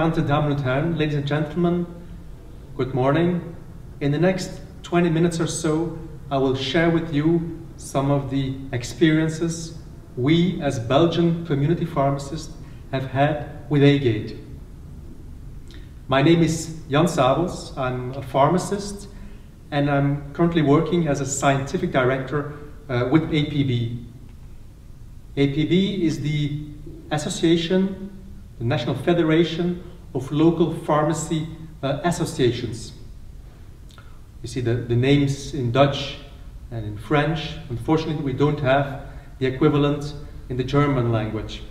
Damen und Herren, ladies and gentlemen, good morning. In the next 20 minutes or so, I will share with you some of the experiences we as Belgian community pharmacists have had with Aegate. My name is Jan Sabels, I'm a pharmacist and I'm currently working as a scientific director with APB. APB is the association, the National Federation of Local Pharmacy Associations. You see the names in Dutch and in French. Unfortunately, we don't have the equivalent in the German language.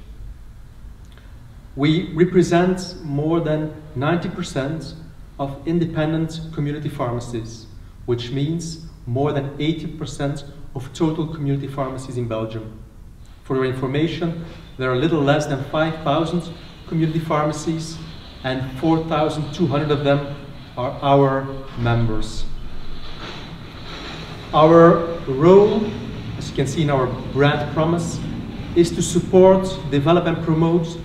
We represent more than 90% of independent community pharmacies, which means more than 80% of total community pharmacies in Belgium. For your information, there are a little less than 5,000 community pharmacies and 4,200 of them are our members. Our role, as you can see in our brand promise, is to support, develop and promote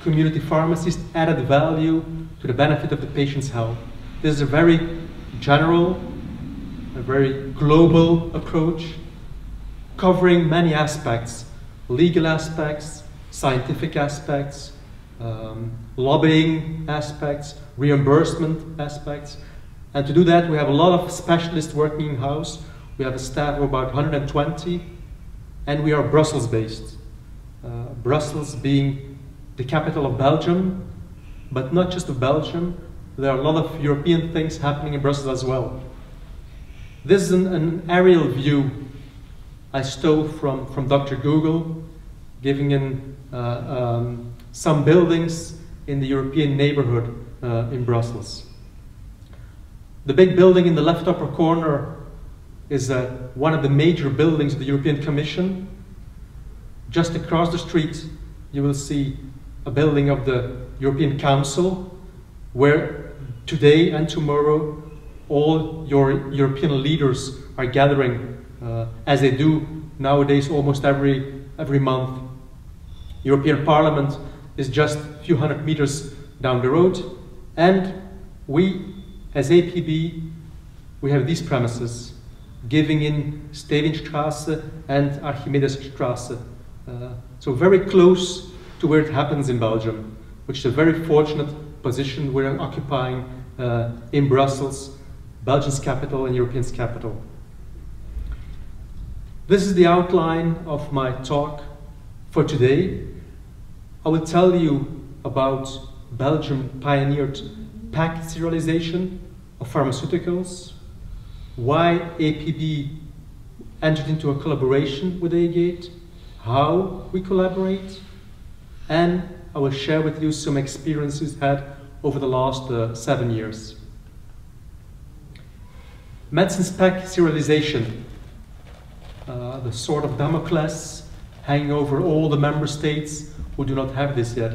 community pharmacies' added value to the benefit of the patient's health. This is a very general, a very global approach, covering many aspects, legal aspects, scientific aspects, lobbying aspects, reimbursement aspects. And to do that, we have a lot of specialists working in-house. We have a staff of about 120, and we are Brussels-based. Brussels being the capital of Belgium, but not just of Belgium. There are a lot of European things happening in Brussels as well. This is an aerial view I stole from Dr. Google, giving in some buildings in the European neighborhood in Brussels. The big building in the left upper corner is one of the major buildings of the European Commission. Just across the street, you will see a building of the European Council, where today and tomorrow all your European leaders are gathering, as they do nowadays almost every month. European Parliament is just a few hundred meters down the road, and we, as APB, we have these premises, giving in Steenstraße and Archimedesstraße. So very close to where it happens in Belgium, which is a very fortunate position we're occupying in Brussels, Belgium's capital and Europe's capital. This is the outline of my talk for today. I will tell you about Belgium pioneered packed serialization of pharmaceuticals, why APB entered into a collaboration with Aegate, how we collaborate, and I will share with you some experiences had over the last 7 years. Medicines pack serialization, the sword of Damocles hanging over all the member states who do not have this yet.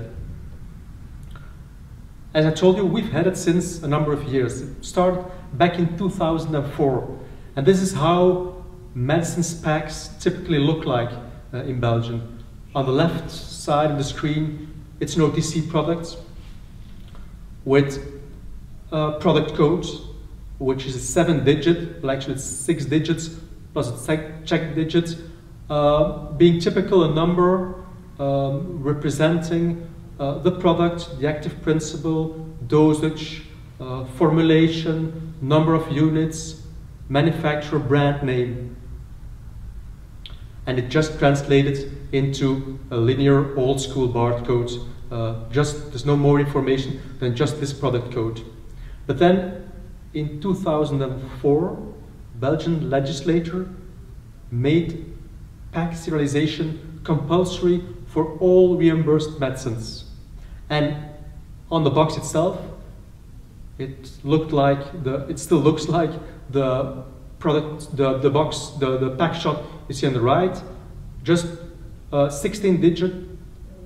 As I told you, we've had it since a number of years. It started back in 2004, and this is how medicines packs typically look like in Belgium. On the left side of the screen, it's an OTC product with a product code, which is a 7-digit, well actually it's 6 digits plus a check digit, being typical a number representing the product, the active principle, dosage, formulation, number of units, manufacturer, brand name. And it just translated into a linear old school barcode. There's no more information than just this product code. But then in 2004, Belgian legislature made pack serialization compulsory for all reimbursed medicines. And on the box itself, it still looks like the product, the box, the pack shot you see on the right, just a 16-digit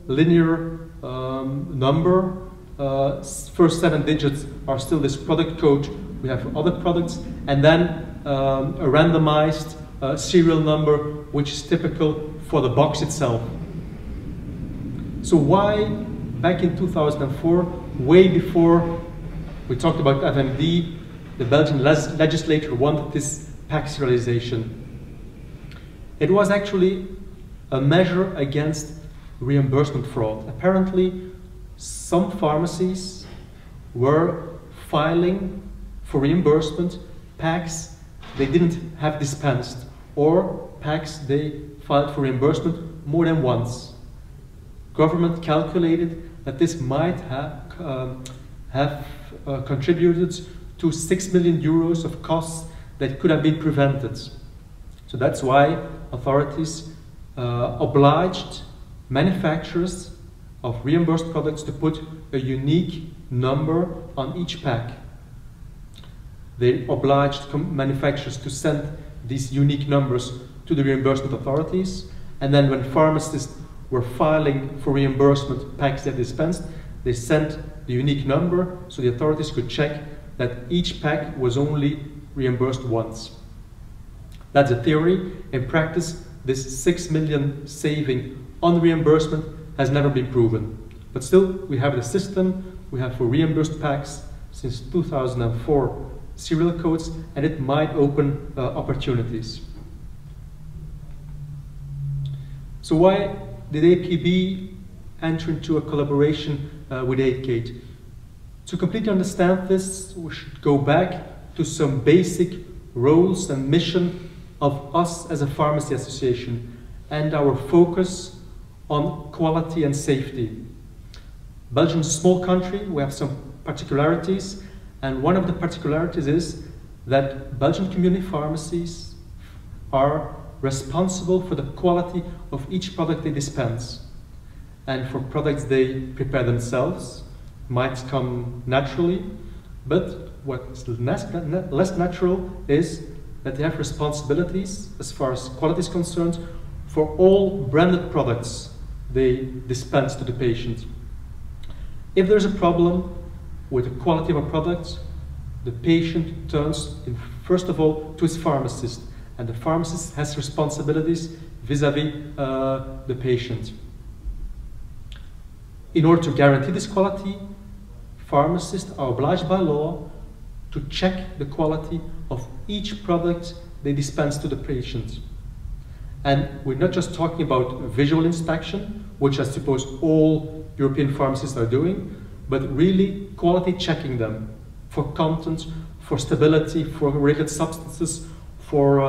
linear number. First 7 digits are still this product code. We have other products, and then a randomized serial number, which is typical for the box itself. So why, back in 2004, way before we talked about FMD, the Belgian legislature wanted this pack serialization. It was actually a measure against reimbursement fraud. Apparently, some pharmacies were filing for reimbursement packs they didn't have dispensed, or packs they filed for reimbursement more than once. Government calculated that this might have contributed to 6 million euros of costs that could have been prevented. So that's why authorities obliged manufacturers of reimbursed products to put a unique number on each pack. They obliged manufacturers to send these unique numbers to the reimbursement authorities, and then when pharmacists were filing for reimbursement packs that dispensed, they sent the unique number so the authorities could check that each pack was only reimbursed once. That's a theory. In practice, this 6 million saving on reimbursement has never been proven. But still, we have the system, we have for reimbursed packs since 2004 serial codes, and it might open opportunities. So why did APB enter into a collaboration with Aegate? To completely understand this, we should go back to some basic roles and mission of us as a pharmacy association and our focus on quality and safety. Belgium is a small country, we have some particularities, and one of the particularities is that Belgian community pharmacies are responsible for the quality of each product they dispense. And for products they prepare themselves, might come naturally, but what's less natural is that they have responsibilities as far as quality is concerned for all branded products they dispense to the patient. If there's a problem with the quality of a product, the patient turns, first of all, to his pharmacist, and the pharmacist has responsibilities vis-à-vis the patient. In order to guarantee this quality, pharmacists are obliged by law to check the quality of each product they dispense to the patient. And we're not just talking about visual inspection, which I suppose all European pharmacists are doing, but really quality checking them for content, for stability, for related substances, for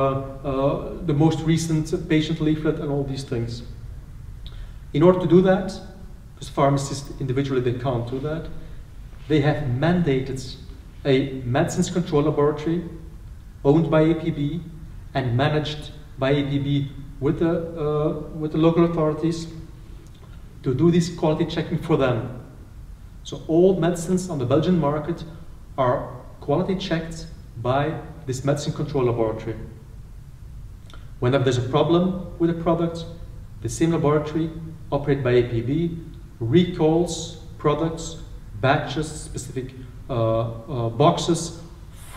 the most recent patient leaflet and all these things. In order to do that, because pharmacists individually they can't do that, they have mandated a medicines control laboratory owned by APB and managed by APB with the local authorities to do this quality checking for them. So all medicines on the Belgian market are quality checked by this medicine control laboratory. Whenever there's a problem with a product, the same laboratory, operated by APB, recalls products, batches, specific boxes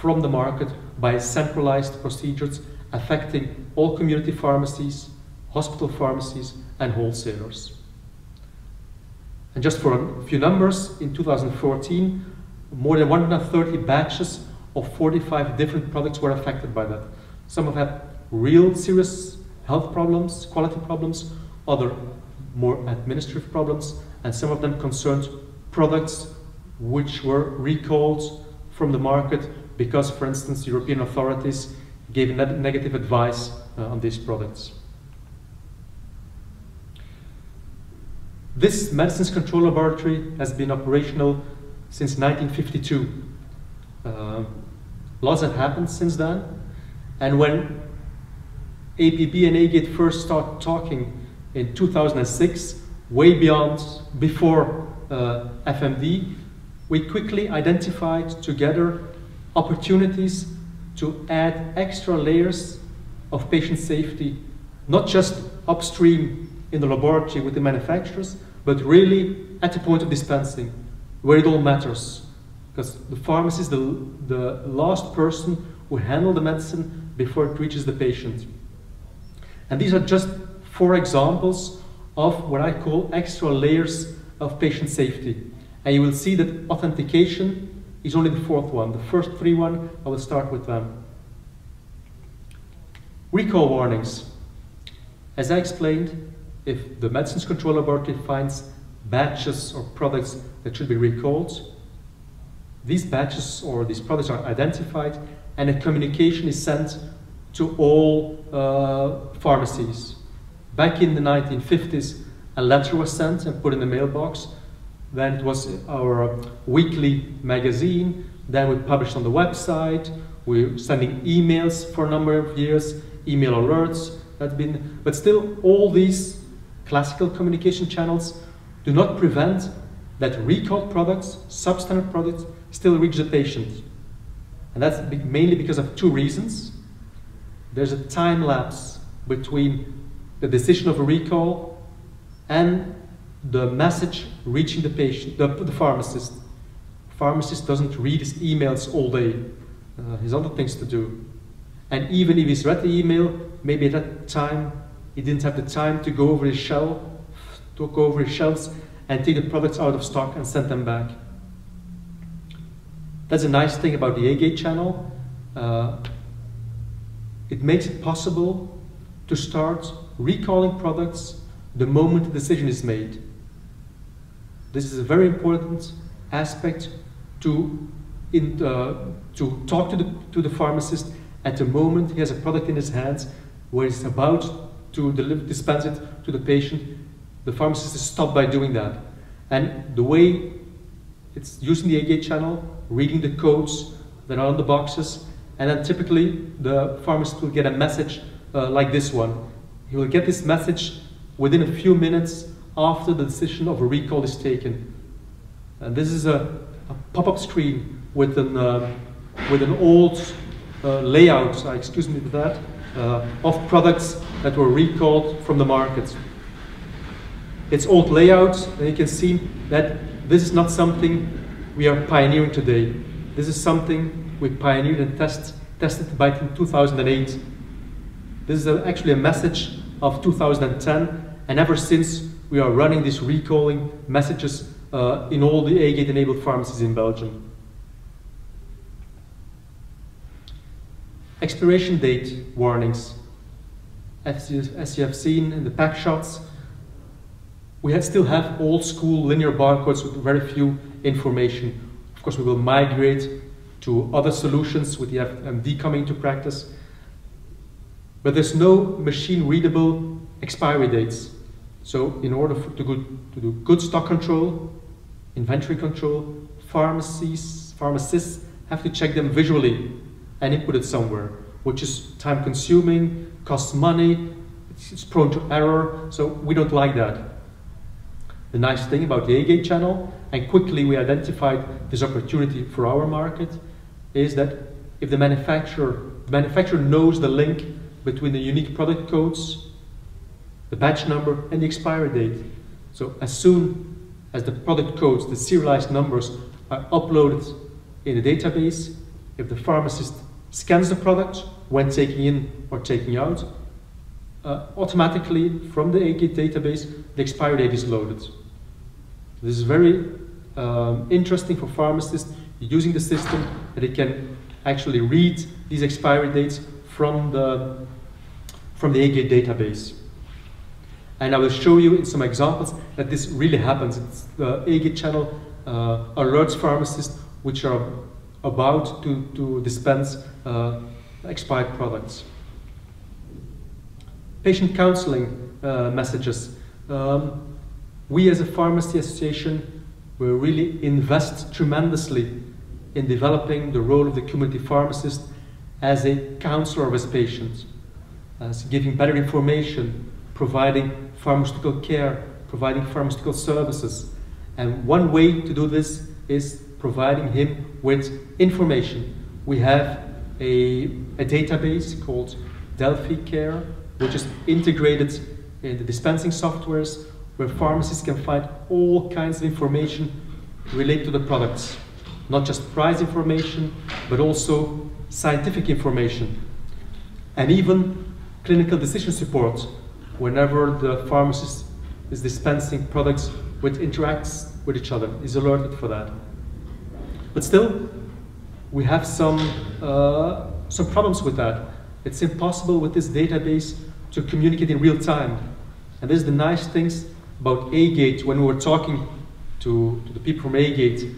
from the market by centralized procedures affecting all community pharmacies, hospital pharmacies, and wholesalers. And just for a few numbers, in 2014, more than 130 batches of 45 different products were affected by that. Some have had real serious health problems, quality problems, other more administrative problems, and some of them concerned products which were recalled from the market because, for instance, European authorities gave negative advice on these products. This medicines control laboratory has been operational since 1952. Lots have happened since then, and when APB and Aegate first started talking in 2006, way before FMD, we quickly identified together opportunities to add extra layers of patient safety, not just upstream in the laboratory with the manufacturers, but really at the point of dispensing, where it all matters. Because the pharmacist is the last person who handles the medicine before it reaches the patient. And these are just 4 examples of what I call extra layers of patient safety. And you will see that authentication is only the fourth one. The first three I will start with them. Recall warnings. As I explained, if the Medicines Control Laboratory finds batches or products that should be recalled, these batches or these products are identified and a communication is sent to all pharmacies. Back in the 1950s, a letter was sent and put in the mailbox. Then it was our weekly magazine. Then we published on the website. We're sending emails for a number of years, email alerts. But still, all these classical communication channels do not prevent that recalled products, substandard products, still reach the patient. And that's mainly because of two reasons. There's a time lapse between the decision of a recall and the message reaching the patient, the pharmacist. Pharmacist doesn't read his emails all day. He has other things to do. And even if he's read the email, maybe at that time he didn't have the time to go over his shelves and take the products out of stock and send them back. That's a nice thing about the Aegate channel. It makes it possible to start recalling products the moment the decision is made. This is a very important aspect to talk to the pharmacist at the moment he has a product in his hands where he's about to dispense it to the patient. The pharmacist is stopped by doing that. And the way it's using the Aegate channel, reading the codes that are on the boxes, and then typically the pharmacist will get a message like this one. He will get this message within a few minutes after the decision of a recall is taken. And this is a pop-up screen with an old layout, excuse me for that, of products that were recalled from the market. It's old layout, and you can see that this is not something we are pioneering today. This is something we pioneered and tested back in 2008. This is actually a message of 2010, and ever since we are running these recalling messages in all the Aegate-enabled pharmacies in Belgium. Expiration date warnings. As you have seen in the pack shots, we still have old school linear barcodes with very few information. Of course, we will migrate to other solutions with the FMD coming into practice. But there's no machine-readable expiry dates. So in order to do good stock control, inventory control, pharmacists have to check them visually and input it somewhere, which is time-consuming, costs money, it's prone to error, so we don't like that. The nice thing about the Aegate channel, and quickly we identified this opportunity for our market, is that if the manufacturer knows the link between the unique product codes, the batch number, and the expiry date. So as soon as the product codes, the serialized numbers, are uploaded in the database, if the pharmacist scans the product when taking in or taking out, automatically from the Aegate database, the expiry date is loaded. This is very interesting for pharmacists using the system, that it can actually read these expiry dates from the Aegate database. And I will show you in some examples that this really happens. It's the Aegate channel alerts pharmacists which are about to dispense expired products. Patient counseling messages. We as a pharmacy association will really invest tremendously in developing the role of the community pharmacist as a counselor of his patients, as giving better information, providing pharmaceutical care, providing pharmaceutical services. And one way to do this is providing him with information. We have a database called Delphi Care, which is integrated in the dispensing softwares, where pharmacists can find all kinds of information related to the products. Not just price information, but also scientific information. And even clinical decision support, whenever the pharmacist is dispensing products which interacts with each other, is alerted for that. But still, we have some problems with that. It's impossible with this database to communicate in real time. And this is the nice things about Aegate. When we were talking to the people from Aegate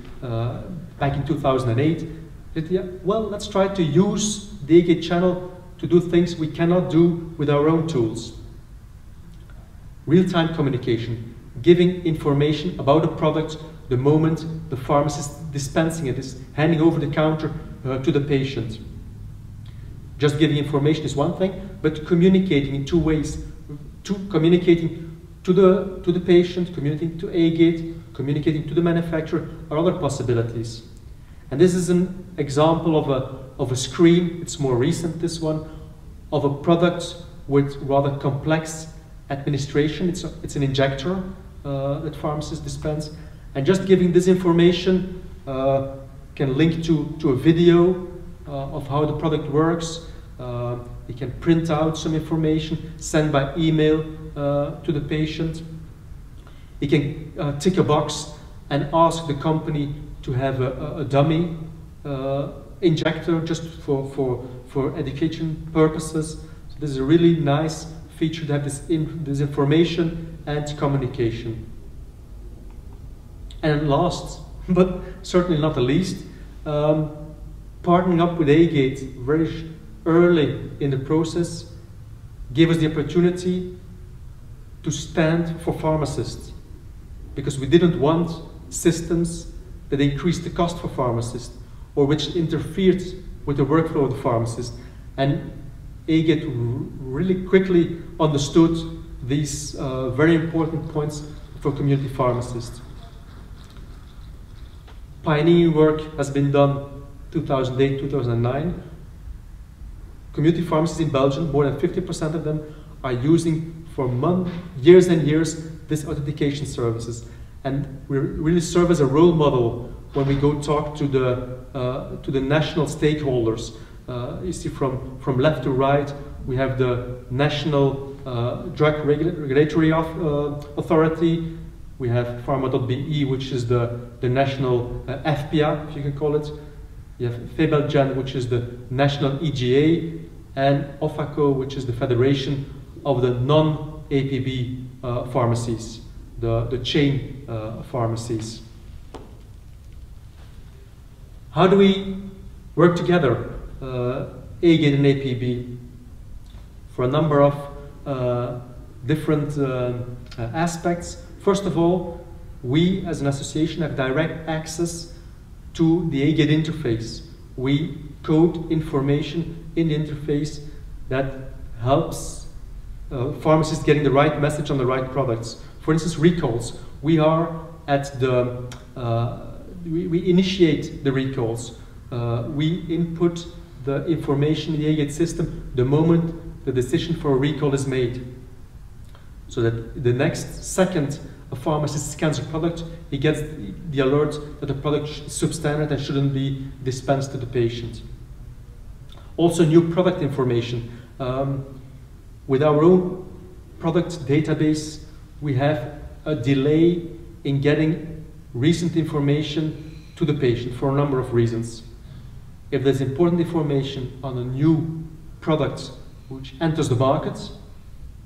back in 2008, that, yeah, well, let's try to use the Aegate channel to do things we cannot do with our own tools. Real-time communication, giving information about a product the moment the pharmacist dispensing it is handing over the counter to the patient. Just giving information is one thing, but communicating in two ways. Communicating to the patient, communicating to Aegate, communicating to the manufacturer are other possibilities. And this is an example of a screen, it's more recent, this one, of a product with rather complex administration. It's an injector that pharmacists dispense. And just giving this information can link to a video of how the product works. You can print out some information, send by email to the patient. You can tick a box and ask the company to have a dummy injector just for education purposes. So this is a really nice feature to have this information and communication. And last, but certainly not the least, partnering up with Aegate very early in the process gave us the opportunity to stand for pharmacists, because we didn't want systems that increased the cost for pharmacists or which interfered with the workflow of the pharmacist. And Aegate really quickly understood these very important points for community pharmacists. Pioneering work has been done 2008, 2009. Community pharmacies in Belgium, more than 50% of them, are using for years and years this authentication services. And we really serve as a role model when we go talk to the national stakeholders. You see from left to right, we have the National Drug Regulatory Authority. We have Pharma.be, which is the national FPA, if you can call it. You have Febelgen, which is the national EGA, and OFACO, which is the Federation of the non-APB pharmacies, the chain pharmacies. How do we work together, Aegate and APB? For a number of different aspects. First of all, we as an association have direct access to the Aegate interface. We code information in the interface that helps pharmacists getting the right message on the right products. For instance, recalls. We are at the, we initiate the recalls. We input the information in the Aegate system the moment the decision for a recall is made. So that the next second a pharmacist scans a product, he gets the alert that the product is substandard and shouldn't be dispensed to the patient. Also new product information. With our own product database, we have a delay in getting recent information to the patient for a number of reasons. If there's important information on a new product which enters the market,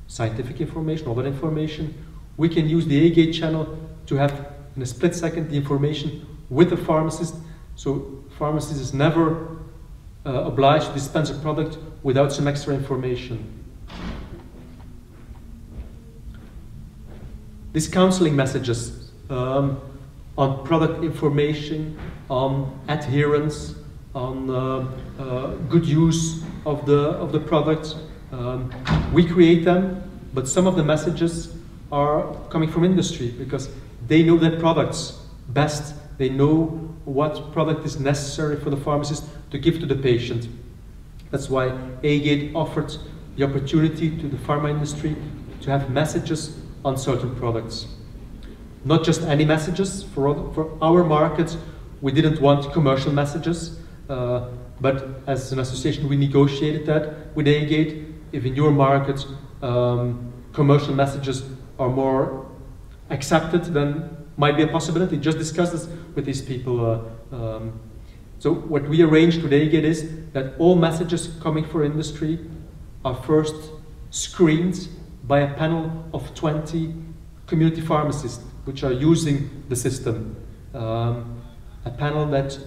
scientific information, other information, we can use the Aegate channel to have in a split second the information with the pharmacist, so pharmacist is never obliged to dispense a product without some extra information. These counseling messages on product information, on adherence, on good use of the product, we create them, but some of the messages are coming from industry because they know their products best. They know what product is necessary for the pharmacist to give to the patient. That's why Aegate offered the opportunity to the pharma industry to have messages on certain products. Not just any messages. For our market, we didn't want commercial messages, but as an association we negotiated that with Aegate. If in your market commercial messages are more accepted, then might be a possibility. Just discuss this with these people. So what we arranged with Aegate is that all messages coming for industry are first screened by a panel of 20 community pharmacists which are using the system. A panel that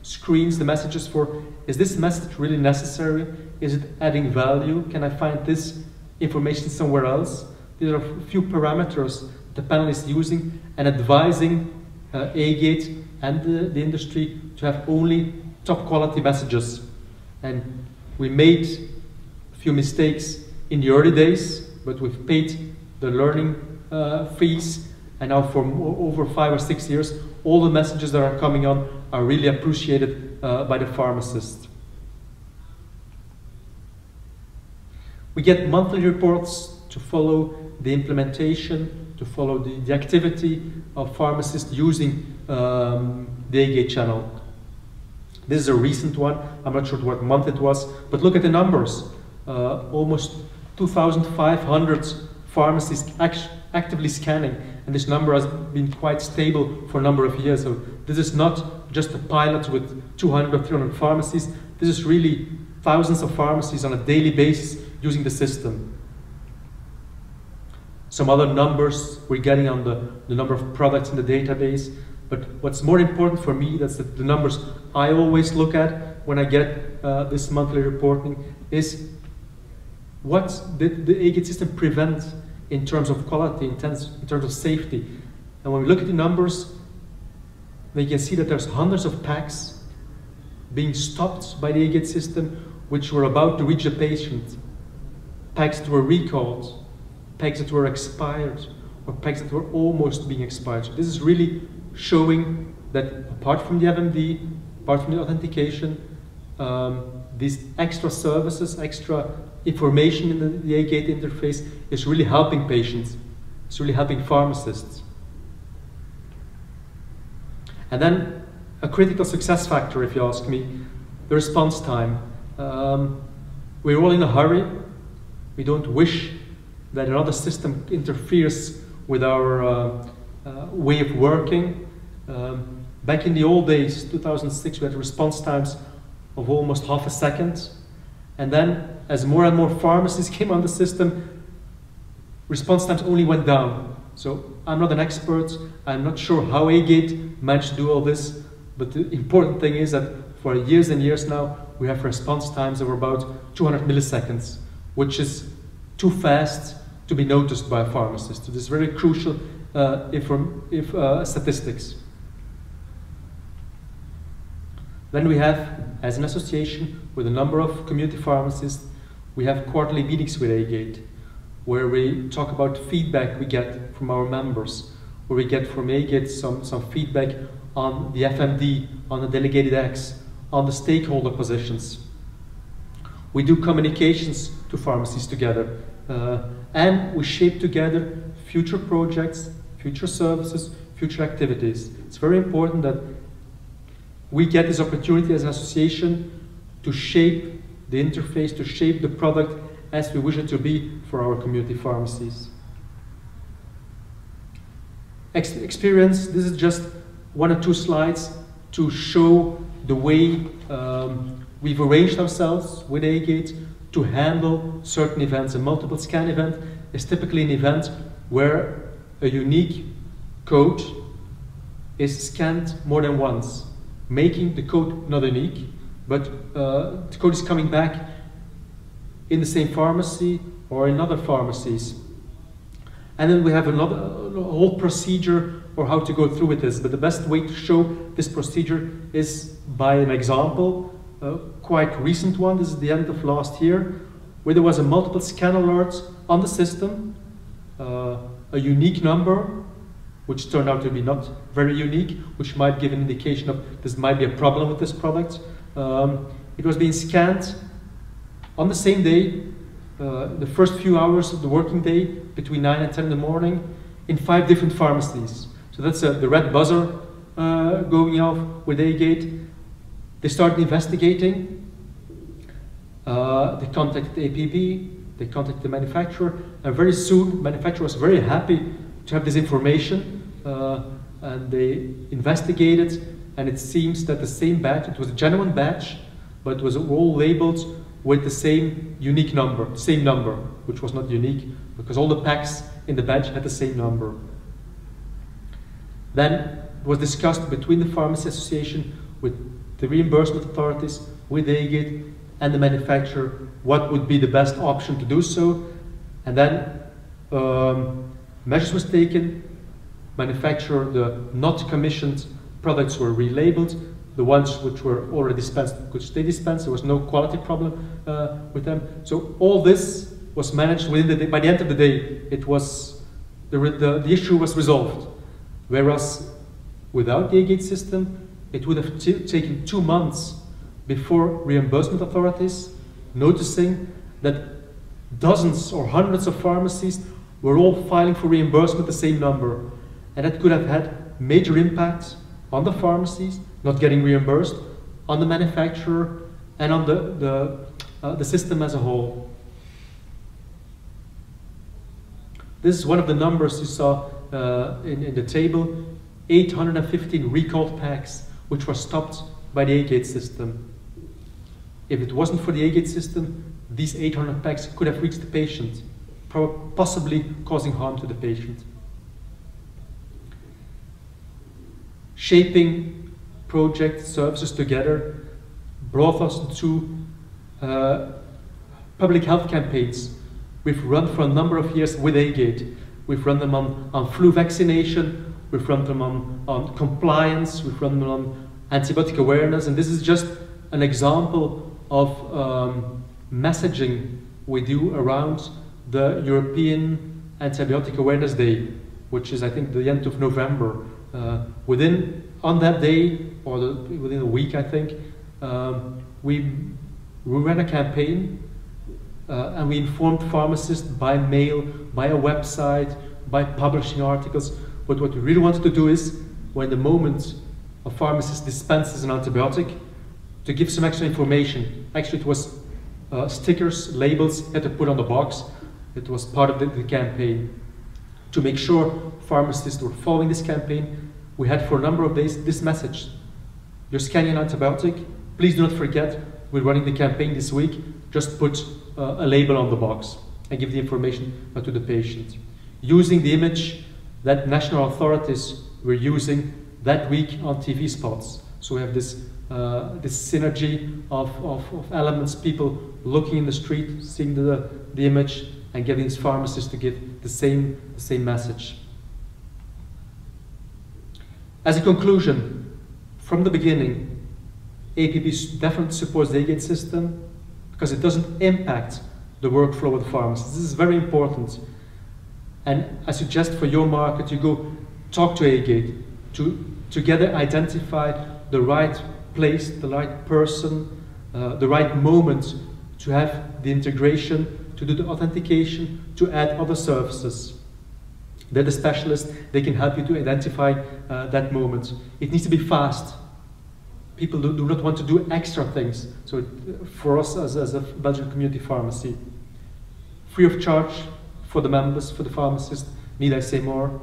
screens the messages for, is this message really necessary? Is it adding value? Can I find this information somewhere else? These are a few parameters the panel is using and advising Aegate and the industry to have only top quality messages. And we made a few mistakes in the early days, but we've paid the learning fees, and now for over 5 or 6 years, all the messages that are coming on are really appreciated by the pharmacist. We get monthly reports to follow the implementation, to follow the activity of pharmacists using the Aegate channel. This is a recent one. I'm not sure what month it was, but look at the numbers. Almost 2,500 pharmacists actively scanning, and this number has been quite stable for a number of years. So this is not just a pilot with 200 or 300 pharmacies. This is really thousands of pharmacies on a daily basis using the system. Some other numbers we're getting on the number of products in the database, but what's more important for me, that's the numbers I always look at when I get this monthly reporting, is what did the Aegate system prevent in terms of quality, in terms of safety. And when we look at the numbers, we can see that there's hundreds of packs being stopped by the Aegate system which were about to reach the patient. Packs that were recalled, packs that were expired, or packs that were almost being expired. So this is really showing that apart from the FMD, apart from the authentication, these extra services, extra information in the Aegate interface is really helping patients. It's really helping pharmacists. And then a critical success factor, if you ask me, the response time. We're all in a hurry. We don't wish that another system interferes with our way of working. Back in the old days, 2006, we had response times of almost half a second. And then, as more and more pharmacies came on the system, response times only went down. So I'm not an expert. I'm not sure how Aegate managed to do all this. But the important thing is that for years and years now, we have response times of about 200 milliseconds, which is too fast to be noticed by a pharmacist. So this is very crucial statistics. Then we have, as an association with a number of community pharmacists, we have quarterly meetings with Aegate, where we talk about feedback we get from our members, where we get from Aegate some feedback on the FMD, on the delegated X, on the stakeholder positions. We do communications to pharmacies together, and we shape together future projects, future services, future activities. It's very important that we get this opportunity as an association to shape the interface, to shape the product as we wish it to be for our community pharmacies. Experience, this is just 1 or 2 slides to show the way we've arranged ourselves with Aegate to handle certain events. A multiple scan event is typically an event where a unique code is scanned more than once, making the code not unique, but the code is coming back in the same pharmacy or in other pharmacies. And then we have a whole procedure or how to go through with this, but the best way to show this procedure is by an example, a quite recent one. This is the end of last year, where there was a multiple scan alert on the system, a unique number, which turned out to be not very unique, which might give an indication of this might be a problem with this product. It was being scanned on the same day, the first few hours of the working day, between 9 and 10 in the morning, in 5 different pharmacies. So that's the red buzzer going off with Aegate. They started investigating. They contacted APB, they contacted the manufacturer, and very soon the manufacturer was very happy to have this information and they investigated, and it seems that the same batch, it was a genuine batch, but it was all labeled with the same unique number, which was not unique, because all the packs in the batch had the same number. Then it was discussed between the Pharmacy Association, with the reimbursement authorities, with Aegate and the manufacturer, what would be the best option to do so. And then measures was taken. Manufacturer, the not commissioned products were relabeled. The ones which were already dispensed could stay dispensed. There was no quality problem with them. So all this was managed within the day. By the end of the day, it was the issue was resolved. Whereas without the Aegate system, it would have taken 2 months before reimbursement authorities noticing that dozens or hundreds of pharmacies were all filing for reimbursement the same number. And that could have had major impact on the pharmacies not getting reimbursed, on the manufacturer, and on the system as a whole. This is one of the numbers you saw in the table. 815 recalled packs which were stopped by the Aegate system. If it wasn't for the Aegate system, these 800 packs could have reached the patient, possibly causing harm to the patient. Shaping project services together brought us to public health campaigns. We've run for a number of years with Aegate. We've run them on flu vaccination, we've run them on compliance, we've run them on antibiotic awareness, and this is just an example of messaging we do around the European Antibiotic Awareness Day, which is, I think, the end of November. On that day, or within a week, I think, we ran a campaign and we informed pharmacists by mail, by a website, by publishing articles. But what we really wanted to do is, when the moment a pharmacist dispenses an antibiotic, to give some extra information. Actually, it was stickers, labels you had to put on the box. It was part of the campaign. To make sure pharmacists were following this campaign, we had for a number of days this message. You're scanning an antibiotic, please do not forget, we're running the campaign this week, just put a label on the box and give the information to the patient. Using the image that national authorities were using that week on TV spots. So we have this synergy of elements, people looking in the street, seeing the image, and getting these pharmacists to give the same message. As a conclusion, from the beginning, APP definitely supports the Aegate system because it doesn't impact the workflow of the pharmacist. This is very important. And I suggest for your market, you go talk to Aegate to together identify the right place, the right person, the right moment to have the integration, to do the authentication, to add other services. They're the specialists, they can help you to identify that moment. It needs to be fast. People do not want to do extra things. So for us as a Belgian community pharmacy, free of charge for the members, for the pharmacists, need I say more?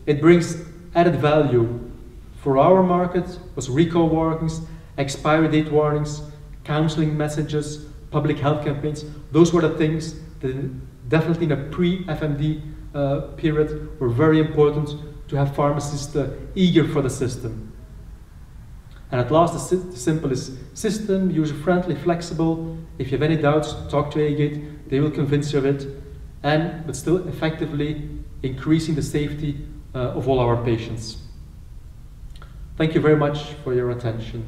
It brings added value. For our market was recall warnings, expiry date warnings, counseling messages, public health campaigns. Those were the things that definitely in a pre-FMD period were very important to have pharmacists eager for the system. And at last, the simplest system, user-friendly, flexible. If you have any doubts, talk to Aegate, they will convince you of it, but still effectively increasing the safety of all our patients. Thank you very much for your attention.